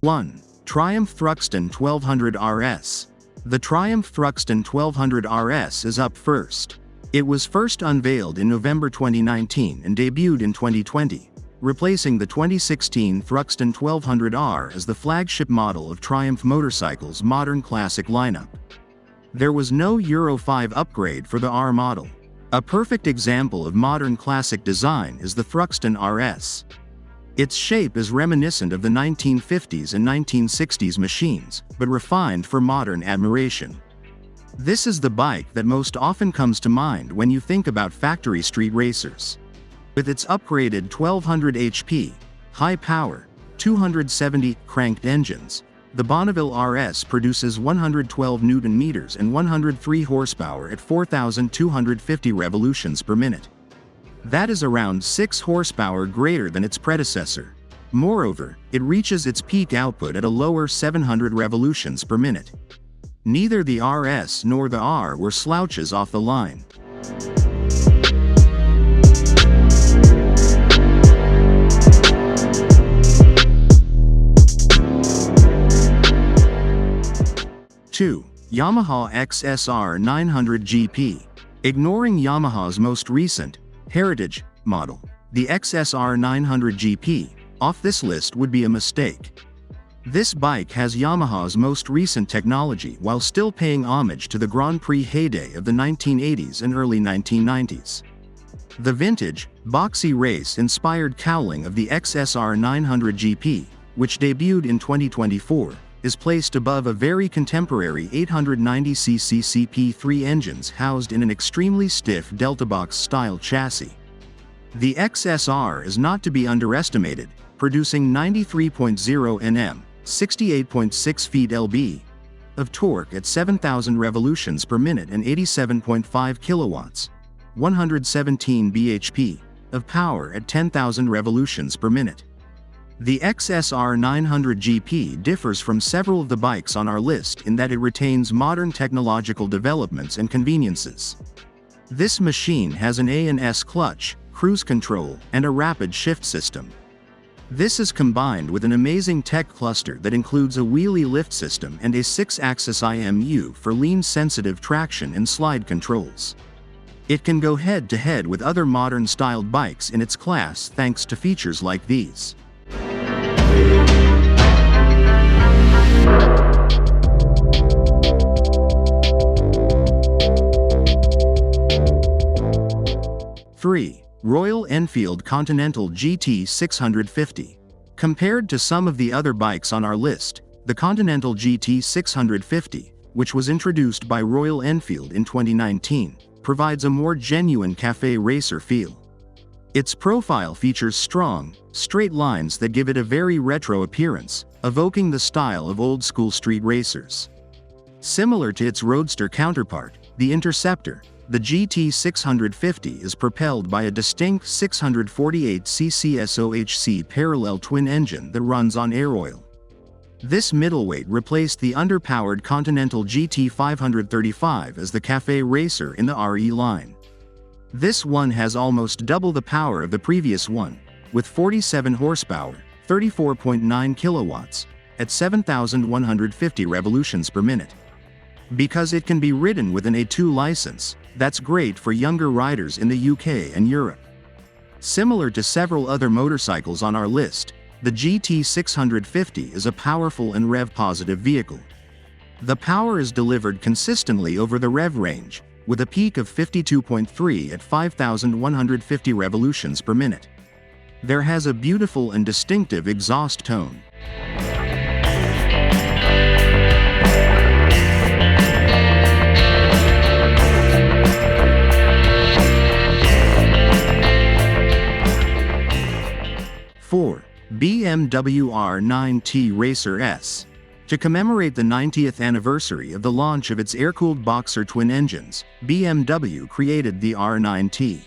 1. Triumph Thruxton 1200 RS. The Triumph Thruxton 1200 RS is up first. It was first unveiled in November 2019 and debuted in 2020, replacing the 2016 Thruxton 1200R as the flagship model of Triumph Motorcycles' modern classic lineup. There was no Euro 5 upgrade for the R model. A perfect example of modern classic design is the Thruxton RS. Its shape is reminiscent of the 1950s and 1960s machines, but refined for modern admiration. This is the bike that most often comes to mind when you think about factory street racers. With its upgraded 1200 HP, high power, 270 cranked engines, the Bonneville RS produces 112 Nm and 103 horsepower at 4,250 revolutions per minute. That is around 6 horsepower greater than its predecessor. Moreover, it reaches its peak output at a lower 700 revolutions per minute. Neither the RS nor the R were slouches off the line. Two. Yamaha XSR 900 GP. Ignoring Yamaha's most recent, heritage, model, the XSR 900 GP, off this list would be a mistake. This bike has Yamaha's most recent technology while still paying homage to the Grand Prix heyday of the 1980s and early 1990s. The vintage, boxy race-inspired cowling of the XSR 900 GP, which debuted in 2024, is placed above a very contemporary 890cc CP3 engines housed in an extremely stiff Deltabox-style chassis. The XSR is not to be underestimated, producing 93.0 Nm, 68.6 feet lb, of torque at 7,000 revolutions per minute and 87.5 kilowatts, 117 bhp, of power at 10,000 revolutions per minute. The XSR 900 GP differs from several of the bikes on our list in that it retains modern technological developments and conveniences. This machine has an A&S clutch, cruise control, and a rapid shift system. This is combined with an amazing tech cluster that includes a wheelie lift system and a 6-axis IMU for lean-sensitive traction and slide controls. It can go head-to-head with other modern-styled bikes in its class thanks to features like these. Three. Royal Enfield Continental GT 650. Compared to some of the other bikes on our list, the Continental GT 650, which was introduced by Royal Enfield in 2019, provides a more genuine café racer feel. Its profile features strong, straight lines that give it a very retro appearance, evoking the style of old-school street racers. Similar to its roadster counterpart, the Interceptor, the GT 650 is propelled by a distinct 648cc SOHC parallel twin engine that runs on air oil. This middleweight replaced the underpowered Continental GT 535 as the café racer in the RE line. This one has almost double the power of the previous one, with 47 horsepower, 34.9 kilowatts, at 7,150 revolutions per minute. Because it can be ridden with an A2 license, that's great for younger riders in the UK and Europe. Similar to several other motorcycles on our list, the GT 650 is a powerful and rev-positive vehicle. The power is delivered consistently over the rev range, with a peak of 52.3 at 5,150 revolutions per minute. There has a beautiful and distinctive exhaust tone. BMW R NineT Racer S. To commemorate the 90th anniversary of the launch of its air-cooled boxer twin engines, BMW created the R NineT.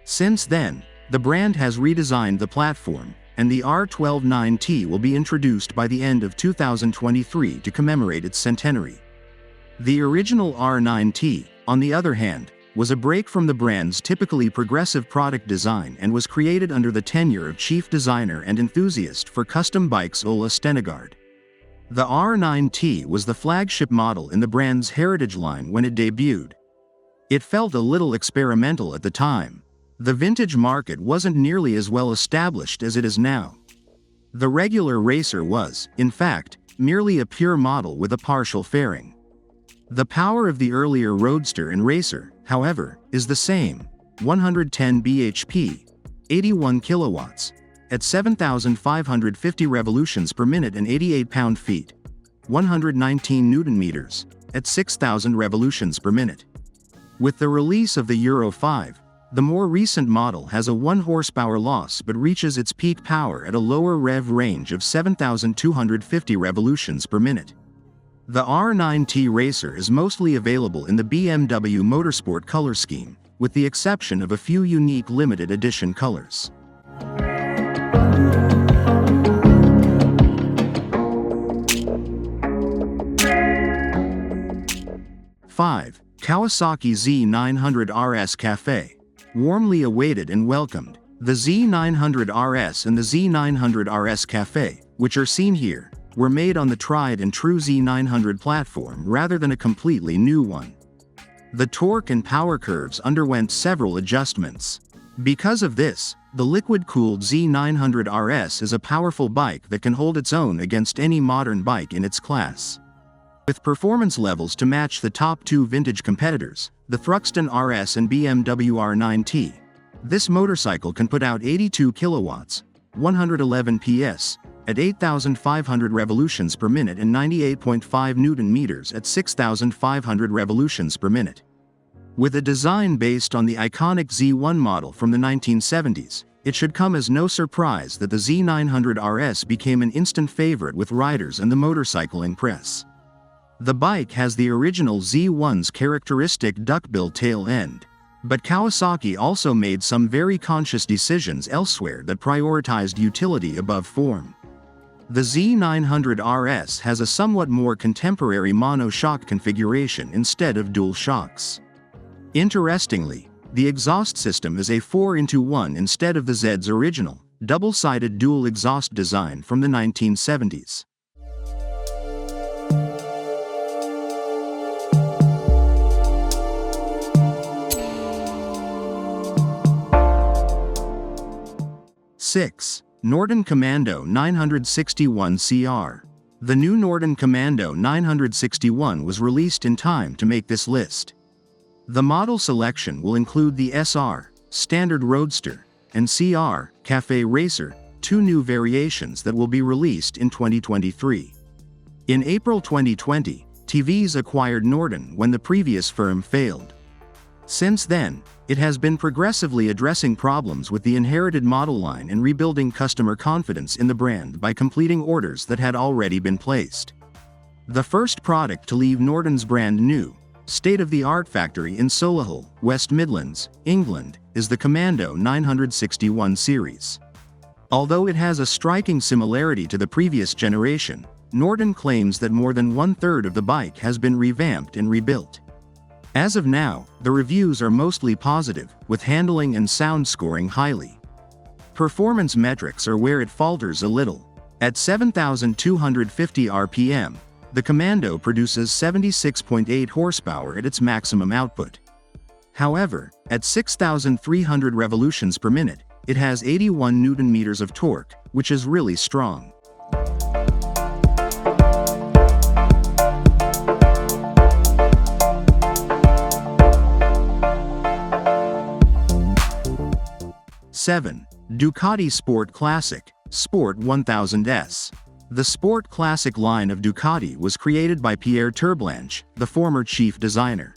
Since then, the brand has redesigned the platform, and the R12 NineT will be introduced by the end of 2023 to commemorate its centenary. The original R NineT, on the other hand, was a break from the brand's typically progressive product design and was created under the tenure of chief designer and enthusiast for custom bikes Ola Stenegard. The R9T was the flagship model in the brand's heritage line when it debuted. It felt a little experimental at the time. The vintage market wasn't nearly as well established as it is now. The regular racer was, in fact, merely a pure model with a partial fairing. The power of the earlier Roadster and Racer, however, is the same: 110 bhp, 81 kilowatts, at 7,550 revolutions per minute and 88 pound-feet, 119 newton-meters, at 6,000 revolutions per minute. With the release of the Euro 5, the more recent model has a 1 horsepower loss but reaches its peak power at a lower rev range of 7,250 revolutions per minute. The R9T Racer is mostly available in the BMW Motorsport color scheme, with the exception of a few unique limited edition colors. '5. Kawasaki Z900 RS Café. Warmly awaited and welcomed, the Z900 RS and the Z900 RS Café, which are seen here, were made on the tried and true Z900 platform rather than a completely new one. The torque and power curves underwent several adjustments. Because of this, the liquid-cooled Z900 RS is a powerful bike that can hold its own against any modern bike in its class. With performance levels to match the top two vintage competitors, the Thruxton RS and BMW R9T, this motorcycle can put out 82 kilowatts, 111 PS, at 8,500 revolutions per minute and 98.5 newton-meters at 6,500 revolutions per minute. With a design based on the iconic Z1 model from the 1970s, it should come as no surprise that the Z900 RS became an instant favorite with riders and the motorcycling press. The bike has the original Z1's characteristic duckbill tail end, but Kawasaki also made some very conscious decisions elsewhere that prioritized utility above form. The Z900 RS has a somewhat more contemporary mono-shock configuration instead of dual shocks. Interestingly, the exhaust system is a 4-in-1 instead of the Z's original, double-sided dual exhaust design from the 1970s. '6. Norton Commando 961 CR. The new Norton Commando 961 was released in time to make this list. The model selection will include the SR, Standard Roadster, and CR, Café Racer, two new variations that will be released in 2023. In April 2020, TVS acquired Norton when the previous firm failed. Since then, it has been progressively addressing problems with the inherited model line and rebuilding customer confidence in the brand by completing orders that had already been placed. The first product to leave Norton's brand new, state-of-the-art factory in Solihull, West Midlands, England, is the Commando 961 series. Although it has a striking similarity to the previous generation, Norton claims that more than one-third of the bike has been revamped and rebuilt. As of now, the reviews are mostly positive, with handling and sound scoring highly. Performance metrics are where it falters a little. At 7,250 RPM, the Commando produces 76.8 horsepower at its maximum output. However, at 6,300 revolutions per minute, it has 81 newton-meters of torque, which is really strong. '7. Ducati SportClassic, Sport 1000S. The SportClassic line of Ducati was created by Pierre Terblanche, the former chief designer.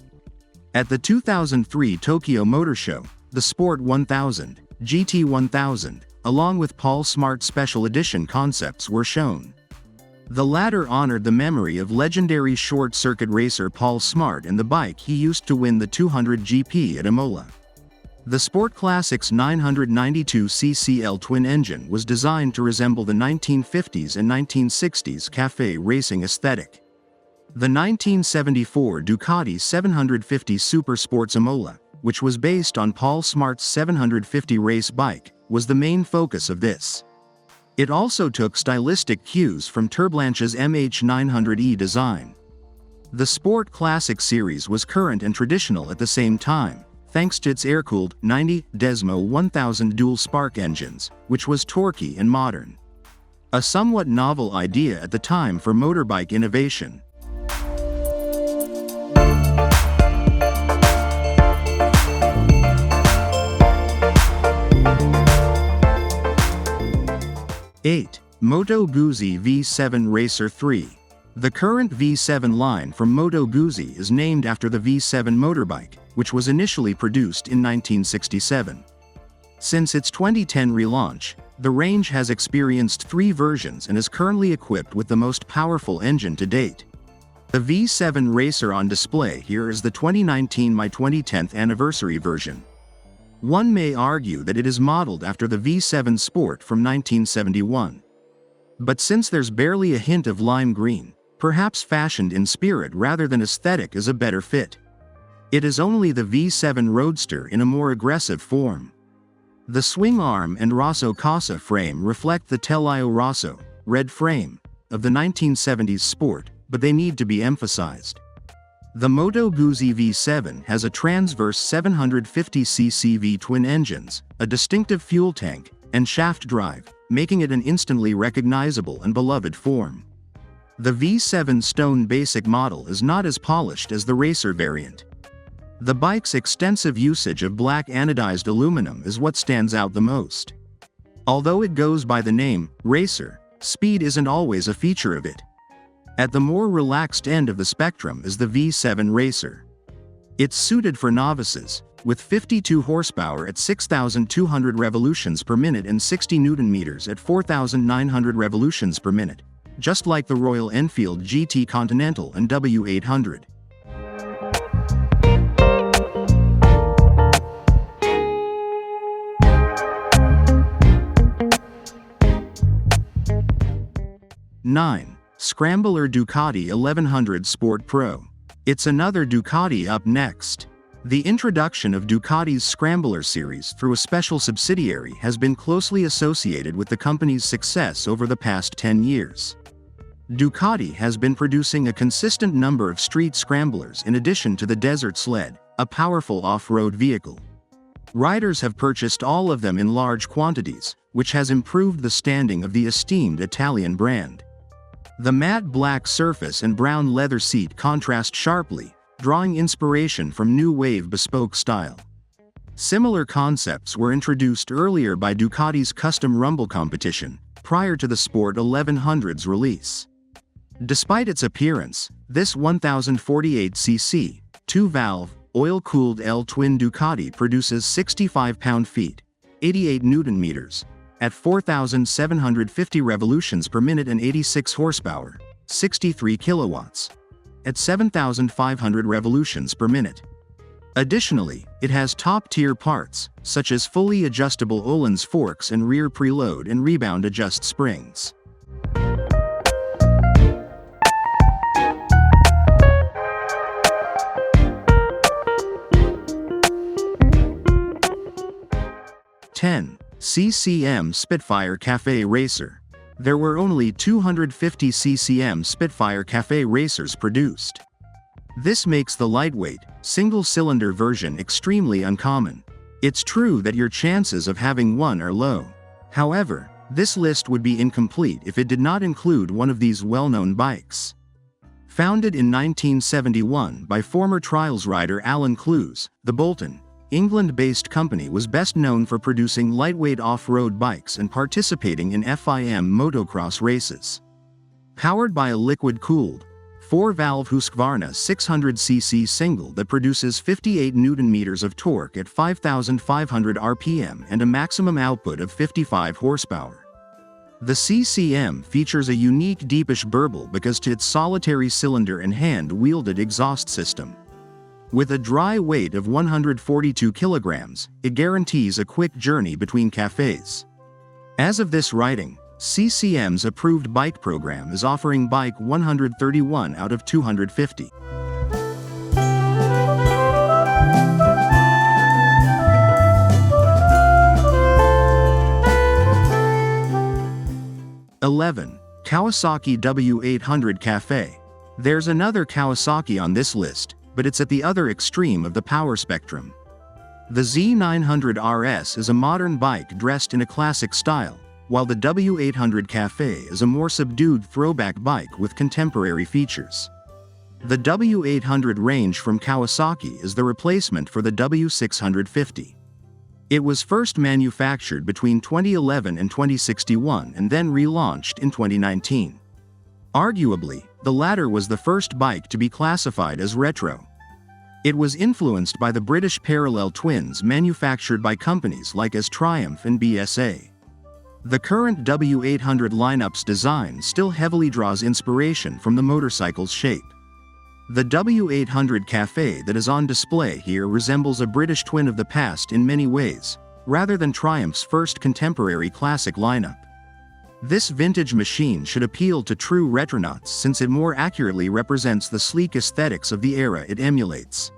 At the 2003 Tokyo Motor Show, the Sport 1000, GT 1000, along with Paul Smart's special edition concepts were shown. The latter honored the memory of legendary short-circuit racer Paul Smart and the bike he used to win the 200 GP at Imola. The SportClassic's 992cc twin engine was designed to resemble the 1950s and 1960s Café racing aesthetic. The 1974 Ducati 750 Super Sports Imola, which was based on Paul Smart's 750 race bike, was the main focus of this. It also took stylistic cues from Turblanche's MH900E design. The SportClassic series was current and traditional at the same time, thanks to its air-cooled NineT Desmo 1000 dual-spark engines, which was torquey and modern. A somewhat novel idea at the time for motorbike innovation. (8) Moto Guzzi V7 Racer 3. The current V7 line from Moto Guzzi is named after the V7 motorbike, which was initially produced in 1967. Since its 2010 relaunch, the range has experienced 3 versions and is currently equipped with the most powerful engine to date. The V7 Racer on display here is the 2019 My 2010th anniversary version. One may argue that it is modeled after the V7 Sport from 1971. But since there's barely a hint of lime green, perhaps fashioned in spirit rather than aesthetic is a better fit. It is only the V7 Roadster in a more aggressive form. The swing arm and Rosso Casa frame reflect the Telio Rosso, red frame, of the 1970s Sport, but they need to be emphasized. The Moto Guzzi V7 has a transverse 750cc V-twin engines, a distinctive fuel tank, and shaft drive, making it an instantly recognizable and beloved form. The V7 Stone Basic model is not as polished as the Racer variant. The bike's extensive usage of black anodized aluminum is what stands out the most. Although it goes by the name Racer, speed isn't always a feature of it. At the more relaxed end of the spectrum is the V7 Racer. It's suited for novices, with 52 horsepower at 6,200 revolutions per minute and 60 Nm at 4,900 revolutions per minute, just like the Royal Enfield GT Continental and W800. (9) Scrambler Ducati 1100 Sport Pro. It's another Ducati up next. The introduction of Ducati's Scrambler series through a special subsidiary has been closely associated with the company's success over the past 10 years. Ducati has been producing a consistent number of street scramblers in addition to the Desert Sled, a powerful off-road vehicle. Riders have purchased all of them in large quantities, which has improved the standing of the esteemed Italian brand. The matte black surface and brown leather seat contrast sharply, drawing inspiration from new wave bespoke style. Similar concepts were introduced earlier by Ducati's custom rumble competition, prior to the Sport 1100's release. Despite its appearance, this 1048cc, 2-valve, oil-cooled L-twin Ducati produces 65 pound-feet, 88 Nm, at 4,750 revolutions per minute and 86 horsepower, 63 kilowatts, at 7,500 revolutions per minute. Additionally, it has top-tier parts, such as fully adjustable Öhlins forks and rear preload and rebound adjust springs. (10) CCM Spitfire Café Racer. There were only 250 CCM Spitfire Café Racers produced. This makes the lightweight, single-cylinder version extremely uncommon. It's true that your chances of having one are low. However, this list would be incomplete if it did not include one of these well-known bikes. Founded in 1971 by former trials rider Alan Clues, the Bolton, England-based company was best known for producing lightweight off-road bikes and participating in FIM motocross races. Powered by a liquid-cooled, 4-valve Husqvarna 600cc single that produces 58 Nm of torque at 5,500 RPM and a maximum output of 55 horsepower. The CCM features a unique deepish burble because to its solitary cylinder and hand-wielded exhaust system. With a dry weight of 142 kilograms, it guarantees a quick journey between cafes. As of this writing, CCM's approved bike program is offering bike 131 out of 250. 11. Kawasaki W800 Café. There's another Kawasaki on this list, but it's at the other extreme of the power spectrum. The Z900 RS is a modern bike dressed in a classic style, while the W800 Café is a more subdued throwback bike with contemporary features. The W800 range from Kawasaki is the replacement for the W650. It was first manufactured between 2011 and 2061 and then relaunched in 2019. Arguably, the latter was the first bike to be classified as retro. It was influenced by the British parallel twins manufactured by companies like as Triumph and BSA. The current W800 lineup's design still heavily draws inspiration from the motorcycle's shape. The W800 Café that is on display here resembles a British twin of the past in many ways, rather than Triumph's first contemporary classic lineup. This vintage machine should appeal to true retronauts since it more accurately represents the sleek aesthetics of the era it emulates.